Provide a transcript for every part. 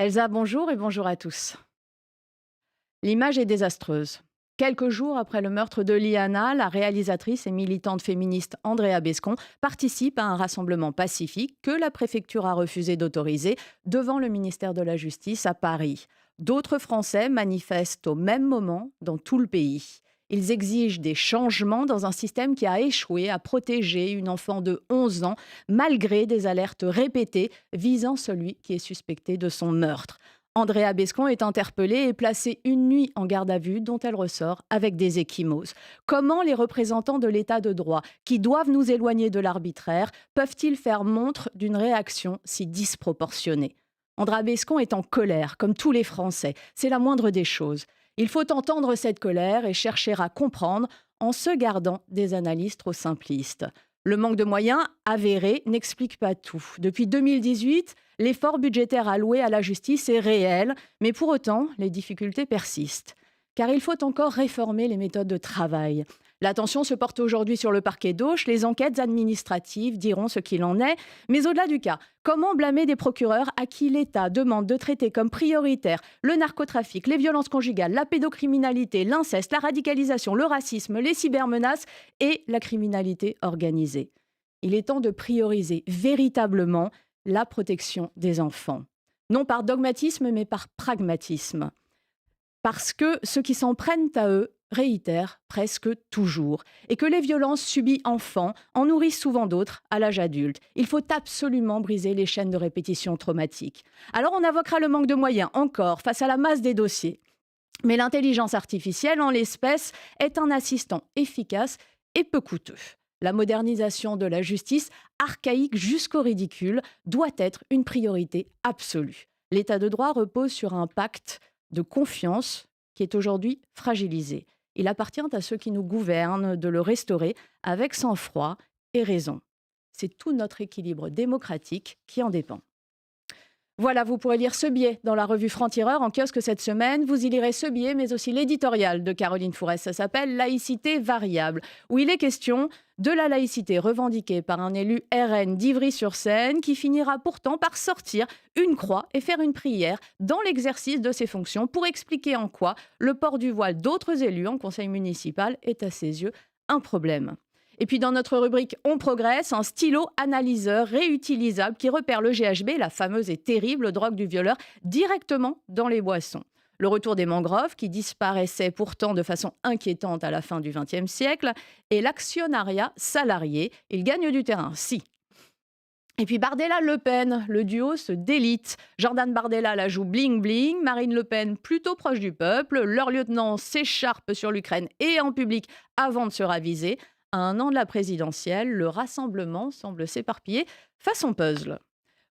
Elsa, bonjour et bonjour à tous. L'image est désastreuse. Quelques jours après le meurtre de Liana, la réalisatrice et militante féministe Andrea Bescon participe à un rassemblement pacifique que la préfecture a refusé d'autoriser devant le ministère de la Justice à Paris. D'autres Français manifestent au même moment dans tout le pays. Ils exigent des changements dans un système qui a échoué à protéger une enfant de 11 ans malgré des alertes répétées visant celui qui est suspecté de son meurtre. Andrea Bescon est interpellée et placée une nuit en garde à vue dont elle ressort avec des ecchymoses. Comment les représentants de l'état de droit, qui doivent nous éloigner de l'arbitraire, peuvent-ils faire montre d'une réaction si disproportionnée ? Andrea Bescon est en colère, comme tous les Français. C'est la moindre des choses. Il faut entendre cette colère et chercher à comprendre en se gardant des analyses trop simplistes. Le manque de moyens avéré n'explique pas tout. Depuis 2018, l'effort budgétaire alloué à la justice est réel, mais pour autant, les difficultés persistent. Car il faut encore réformer les méthodes de travail. L'attention se porte aujourd'hui sur le parquet d'Auch. Les enquêtes administratives diront ce qu'il en est. Mais au-delà du cas, comment blâmer des procureurs à qui l'État demande de traiter comme prioritaire le narcotrafic, les violences conjugales, la pédocriminalité, l'inceste, la radicalisation, le racisme, les cybermenaces et la criminalité organisée ? Il est temps de prioriser véritablement la protection des enfants. Non par dogmatisme, mais par pragmatisme. Parce que ceux qui s'en prennent à eux réitèrent presque toujours. Et que les violences subies enfants en nourrissent souvent d'autres à l'âge adulte. Il faut absolument briser les chaînes de répétition traumatiques. Alors on invoquera le manque de moyens, encore, face à la masse des dossiers. Mais l'intelligence artificielle, en l'espèce, est un assistant efficace et peu coûteux. La modernisation de la justice, archaïque jusqu'au ridicule, doit être une priorité absolue. L'état de droit repose sur un pacte de confiance qui est aujourd'hui fragilisé. Il appartient à ceux qui nous gouvernent de le restaurer avec sang-froid et raison. C'est tout notre équilibre démocratique qui en dépend. Voilà, vous pourrez lire ce billet dans la revue Franc-Tireur en kiosque cette semaine. Vous y lirez ce billet, mais aussi l'éditorial de Caroline Fourest. Ça s'appelle « Laïcité variable », où il est question de la laïcité revendiquée par un élu RN d'Ivry-sur-Seine qui finira pourtant par sortir une croix et faire une prière dans l'exercice de ses fonctions pour expliquer en quoi le port du voile d'autres élus en conseil municipal est à ses yeux un problème. Et puis dans notre rubrique On progresse, un stylo analyseur réutilisable qui repère le GHB, la fameuse et terrible drogue du violeur, directement dans les boissons. Le retour des mangroves, qui disparaissaient pourtant de façon inquiétante à la fin du XXe siècle, et l'actionnariat salarié. Il gagne du terrain, si. Et puis Bardella-Le Pen, le duo se délite. Jordan Bardella la joue bling-bling, Marine Le Pen plutôt proche du peuple, leur lieutenant s'écharpe sur l'Ukraine et en public avant de se raviser. À un an de la présidentielle, le rassemblement semble s'éparpiller façon puzzle.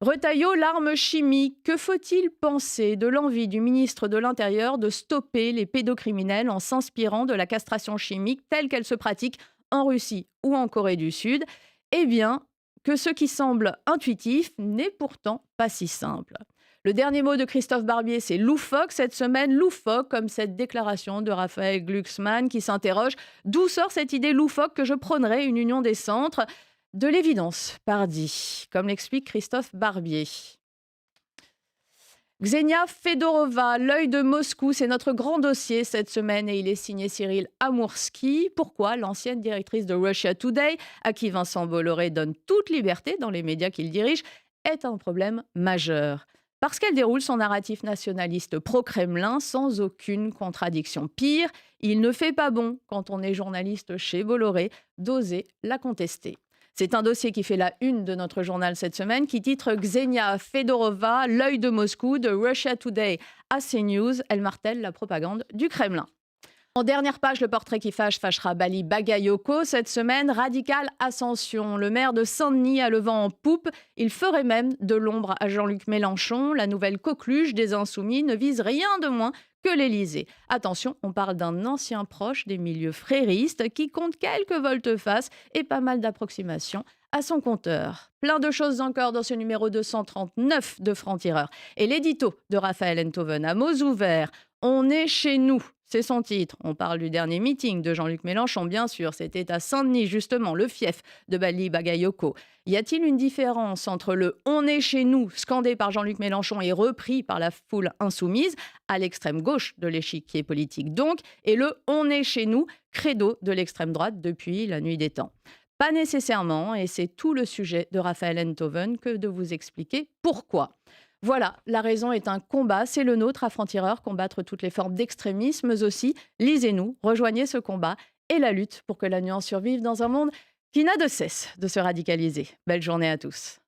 Retailleau, l'arme chimique. Que faut-il penser de l'envie du ministre de l'Intérieur de stopper les pédocriminels en s'inspirant de la castration chimique telle qu'elle se pratique en Russie ou en Corée du Sud ? Eh bien, que ce qui semble intuitif n'est pourtant pas si simple. Le dernier mot de Christophe Barbier, c'est loufoque cette semaine, loufoque comme cette déclaration de Raphaël Glucksmann qui s'interroge d'où sort cette idée loufoque que je prônerais une union des centres. De l'évidence, pardi, comme l'explique Christophe Barbier. Xenia Fedorova, l'œil de Moscou, c'est notre grand dossier cette semaine et il est signé Cyril Amourski. Pourquoi l'ancienne directrice de Russia Today, à qui Vincent Bolloré donne toute liberté dans les médias qu'il dirige, est un problème majeur. Parce qu'elle déroule son narratif nationaliste pro-Kremlin sans aucune contradiction. Pire, il ne fait pas bon, quand on est journaliste chez Bolloré, d'oser la contester. C'est un dossier qui fait la une de notre journal cette semaine, qui titre Xenia Fedorova, l'œil de Moscou, de Russia Today à CNews. Elle martèle la propagande du Kremlin. En dernière page, le portrait qui fâchera Bali Bagayoko. Cette semaine, radicale ascension. Le maire de Saint-Denis a le vent en poupe. Il ferait même de l'ombre à Jean-Luc Mélenchon. La nouvelle coqueluche des Insoumis ne vise rien de moins que l'Élysée. Attention, on parle d'un ancien proche des milieux fréristes qui compte quelques volte-face et pas mal d'approximations à son compteur. Plein de choses encore dans ce numéro 239 de Franc-Tireur. Et l'édito de Raphaël Enthoven à mots ouverts. On est chez nous. C'est son titre. On parle du dernier meeting de Jean-Luc Mélenchon, bien sûr. C'était à Saint-Denis, justement, le fief de Bali Bagayoko. Y a-t-il une différence entre le "on est chez nous" scandé par Jean-Luc Mélenchon et repris par la foule insoumise, à l'extrême gauche de l'échiquier politique donc, et le "on est chez nous" credo de l'extrême droite depuis la nuit des temps? Pas nécessairement, et c'est tout le sujet de Raphaël Enthoven que de vous expliquer pourquoi. Voilà, la raison est un combat, c'est le nôtre à Franc-Tireur, combattre toutes les formes d'extrémisme, mais aussi, lisez-nous, rejoignez ce combat et la lutte pour que la nuance survive dans un monde qui n'a de cesse de se radicaliser. Belle journée à tous.